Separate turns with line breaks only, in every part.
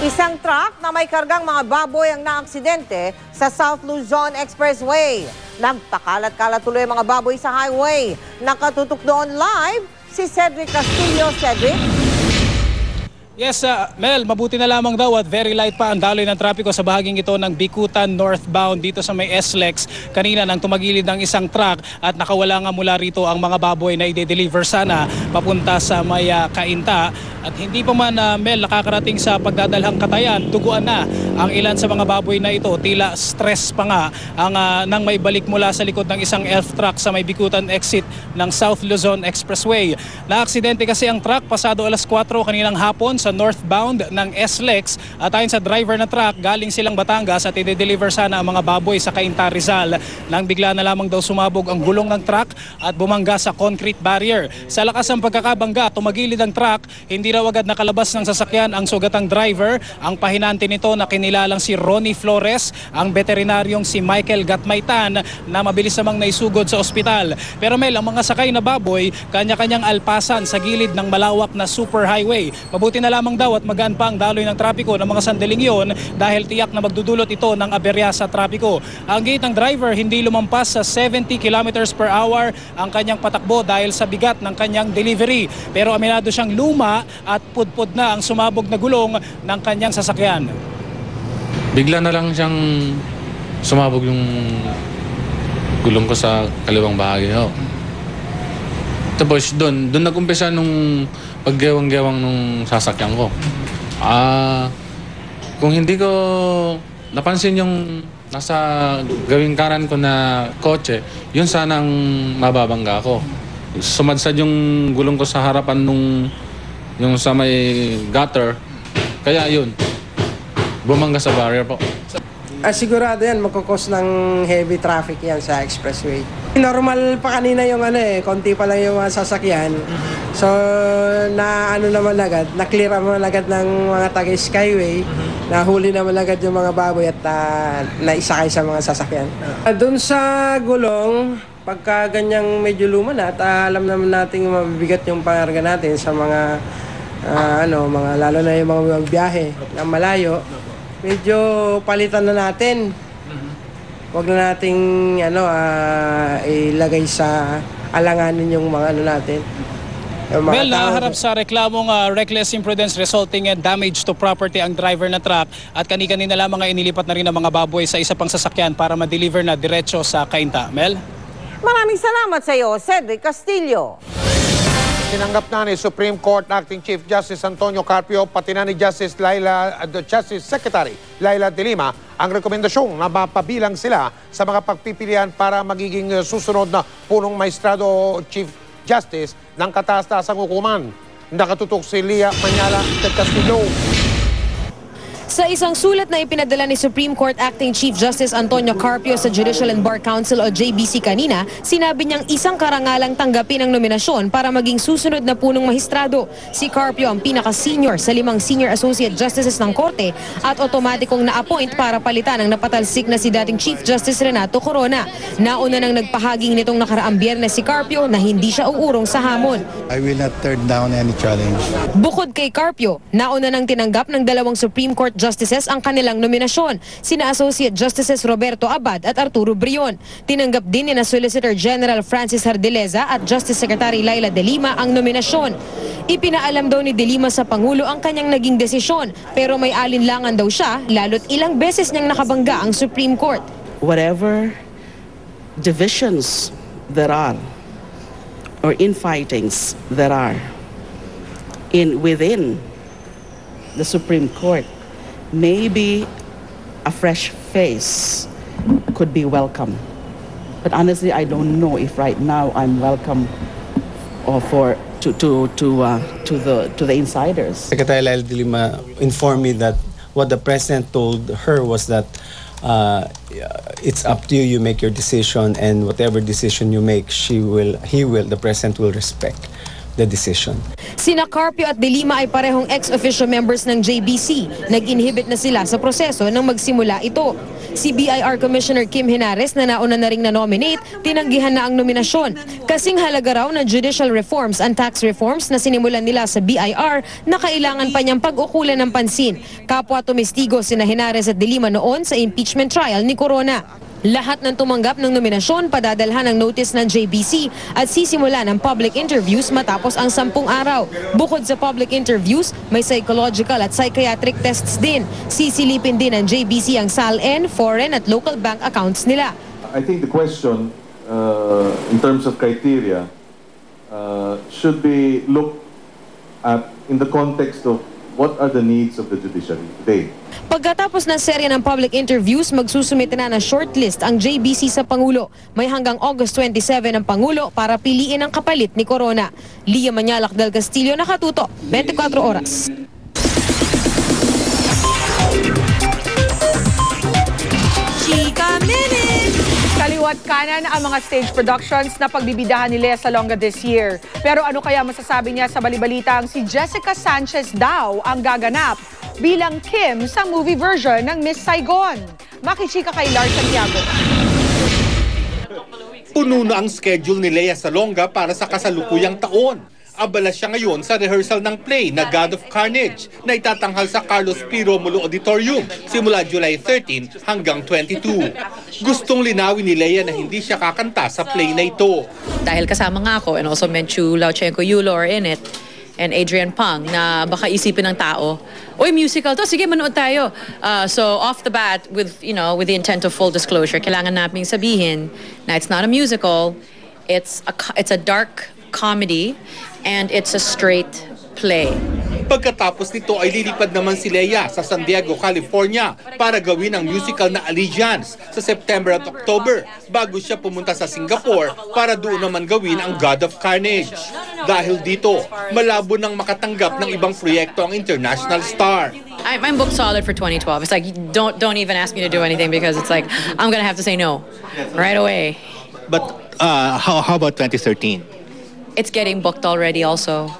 Isang truck na may kargang mga baboy ang naaksidente sa South Luzon Expressway. Nagpakalat-kalat tuloy ang mga baboy sa highway. Nakatutok doon live si Cedric Castillo. Cedric?
Yes, Mel, mabuti na lamang daw at very light pa ang daloy ng trapiko sa bahaging ito ng Bicutan northbound dito sa may SLEX. Kanina nang tumagilid ng isang truck at nakawala nga mula rito ang mga baboy na i-deliver sana papunta sa may Cainta. At hindi pa man, Mel, nakakarating sa pagdadalhang Catayan, duguan na ang ilan sa mga baboy na ito. Tila stress pa nga ang nang may balik mula sa likod ng isang elf truck sa may Bicutan exit ng South Luzon Expressway. Naaksidente kasi ang truck pasado alas 4 kaninang hapon sa northbound ng SLEX at ayon sa driver ng truck, galing silang Batangas at i-deliver sana ang mga baboy sa Cainta, Rizal. Nang bigla na lamang daw sumabog ang gulong ng truck at bumangga sa concrete barrier. Sa lakas ng pagkakabangga, tumagilid ang truck, hindi raw agad nakalabas ng sasakyan ang sugatang driver. Ang pahinante nito na kinilalang si Ronnie Flores, ang veterinaryong si Michael Gatmaytan na mabilis namang naisugod sa ospital. Pero Mel, ang mga sakay na baboy, kanya-kanyang alpasan sa gilid ng malawak na superhighway. Mabuti na lamang daw at magaan pa ang daloy ng trapiko ng mga sandaling yon dahil tiyak na magdudulot ito ng aberya sa trapiko. Ang gate ng driver hindi lumampas sa 70 kilometers per hour ang kanyang patakbo dahil sa bigat ng kanyang delivery. Pero aminado siyang luma at pudpud na ang sumabog na gulong ng kanyang sasakyan.
Bigla na lang siyang sumabog yung gulong ko sa kaliwang bahagi. Tapos doon nag-umpisa nung paggewang-gewang nung sasakyan ko. Kung hindi ko napansin yung nasa gawing kanan ko na kotse, yun sanang mababangga ko. Sumadsad yung gulong ko sa harapan yung sa may gutter. Kaya yun, bumangga sa barrier po.
Sigurado yan, magkukos ng heavy traffic yan sa expressway. Normal pa kanina yung konti pa lang yung sasakyan. So, naman agad, na-clear naman agad ng mga taga-skyway. Nahuli naman agad yung mga baboy at naisakay sa mga sasakyan. Doon sa gulong, pagka ganyang medyo luma na at alam naman natin mabibigat yung pangarga natin sa mga, lalo na yung mga biyahe na malayo, medyo palitan na natin. Huwag na nating ilagay sa alanganin yung mga natin.
Mel, naharap sa reklamong reckless imprudence resulting in damage to property ang driver na truck at kani-kanina lamang inilipat na rin ang mga baboy sa isa pang sasakyan para ma-deliver na diretso sa Cainta. Mel?
Maraming salamat sa iyo, Cedric Castillo.
Tinanggap na ni Supreme Court Acting Chief Justice Antonio Carpio pati na ni Justice Secretary Laila De Lima ang rekomendasyong na mapabilang sila sa mga pagpipilian para magiging susunod na punong maestrado Chief Justice ng kataas-taasang hukuman. Nakatutok si Lia Manyala at Castillo.
Sa isang sulat na ipinadala ni Supreme Court Acting Chief Justice Antonio Carpio sa Judicial and Bar Council o JBC kanina, sinabi niyang isang karangalang tanggapin ang nominasyon para maging susunod na punong mahistrado. Si Carpio ang pinaka-senior sa 5 senior associate justices ng Korte at otomatikong na-appoint para palitan ang napatalsik na si dating Chief Justice Renato Corona. Nauna nang nagpahaging nitong nakaraang Biyernes si Carpio na hindi siya uurong sa hamon.
I will not turn down any challenge.
Bukod kay Carpio, nauna nang tinanggap ng 2 Supreme Court Justices ang kanilang nominasyon, sina Associate Justices Roberto Abad at Arturo Brion. Tinanggap din ni Solicitor General Francis Hardileza at Justice Secretary Laila De Lima ang nominasyon. Ipinaalam daw ni De Lima sa Pangulo ang kanyang naging desisyon, pero may alinlangan daw siya lalo't ilang beses niyang nakabangga ang Supreme Court.
Whatever divisions there are or infightings there are within the Supreme Court, maybe a fresh face could be welcome. But honestly, I don't know if right now I'm welcome to the insiders.
Secretary Laila De Lima informed me that what the president told her was that it's up to you. You make your decision, and whatever decision you make, the president will respect. the decision.
Sina Carpio at De Lima ay parehong ex-officio members ng JBC. Nag-inhibit na sila sa proseso nang magsimula ito. Si BIR Commissioner Kim Henares na nauna na ring na-nominate, tinanggihan na ang nominasyon. Kasing halaga raw na judicial reforms and tax reforms na sinimulan nila sa BIR na kailangan pa niyang pag-ukulan ng pansin. Kapwa tumestigo sina Henares at De Lima noon sa impeachment trial ni Corona. Lahat ng tumanggap ng nominasyon padadalhan ng notice ng JBC at sisimula ng public interviews matapos ang 10 araw. Bukod sa public interviews, may psychological at psychiatric tests din. Sisilipin din ng JBC ang SALN, foreign at local bank accounts nila.
I think the question in terms of criteria should be looked at in the context of what are the needs of the judiciary today.
Pagkatapos ng serye ng public interviews, magsusumite na ng shortlist ang JBC sa Pangulo. May hanggang August 27 ang Pangulo para piliin ang kapalit ni Corona. Lia Manyalak del Castillo, nakatuto, 24 oras.
Chika Minute!
Kaliwat kanan ang mga stage productions na pagbibidahan ni Lea Salonga this year. Pero ano kaya masasabi niya sa balibalitang si Jessica Sanchez daw ang gaganap bilang Kim sa movie version ng Miss Saigon? Makichika kay Lars Santiago.
Puno na ang schedule ni Lea Salonga para sa kasalukuyang taon. Abala siya ngayon sa rehearsal ng play na God of Carnage na itatanghal sa Carlos P. Romulo Auditorium simula July 13 hanggang 22. Gustong linawin ni Lea na hindi siya kakanta sa play na ito.
Dahil kasama nga ako and also Menchu Lauchenko Yulo are in it and Adrian Pang na baka isipin ng tao, oy, musical to, sige manood tayo. So off the bat with the intent of full disclosure, kailangan namin sabihin na it's not a musical, it's a dark comedy and it's a straight play.
Pagkatapos nito ay lilipad naman si Lea sa San Diego, California para gawin ang musical na Allegiance sa September at October bago siya pumunta sa Singapore para doon naman gawin ang God of Carnage. Dahil dito, malabo nang makatanggap ng ibang proyekto ang international star.
I'm booked solid for 2012. It's like, don't even ask me to do anything because it's like, I'm gonna have to say no right away.
But how about 2013?
It's getting booked already also.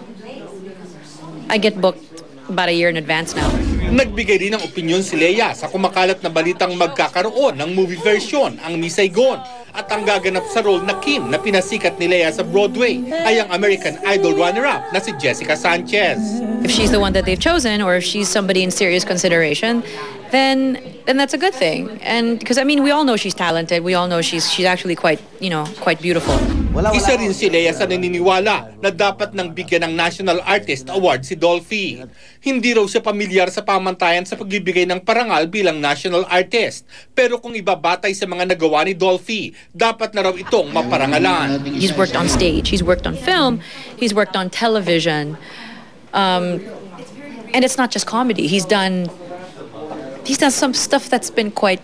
I get booked about a year in advance now.
Nagbigay rin ng opinyon si Lea sa kumakalat na balitang magkakaroon ng movie version ang Miss Saigon at ang gaganap sa role na Kim na pinasikat ni Lea sa Broadway ay ang American Idol runner-up na si Jessica Sanchez.
If she's the one that they've chosen or if she's somebody in serious consideration, then that's a good thing. And because I mean, we all know she's talented. We all know she's actually quite beautiful.
Isa rin si Lea sa naniniwala na dapat nang bigyan ng National Artist Award si Dolphy. Hindi raw siya pamilyar sa pamantayan sa pagbibigay ng parangal bilang National Artist. Pero kung ibabatay sa mga nagawa ni Dolphy, dapat na raw itong maparangalan.
He's worked on stage, he's worked on film, he's worked on television. And it's not just comedy. He's done some stuff that's been quite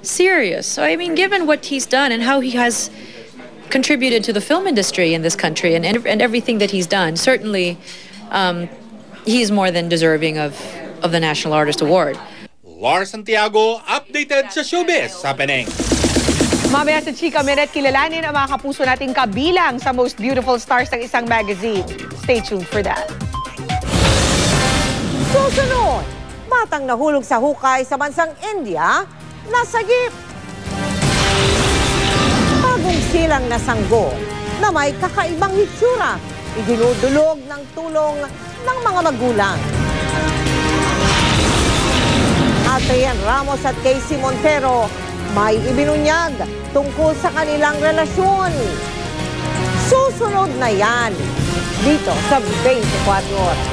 serious. So I mean, given what he's done and how he has contributed to the film industry in this country and everything that he's done, certainly he's more than deserving of the National Artist Award.
Lars Santiago, updated sa Showbiz Happening.
Mamaya sa Chika Minute, kilalanin ang mga kapuso nating kabilang sa most beautiful stars ng isang magazine. Stay tuned for that.
Susunod, batang nahulog sa hukay sa bansang India, nasagip. Bagong silang na sanggol na may kakaibang hitsura, idinudulog ng tulong ng mga magulang. Adrian Ramos at Casey Montero may ibinunyag tungkol sa kanilang relasyon. Susunod na yan dito sa 24 Oras.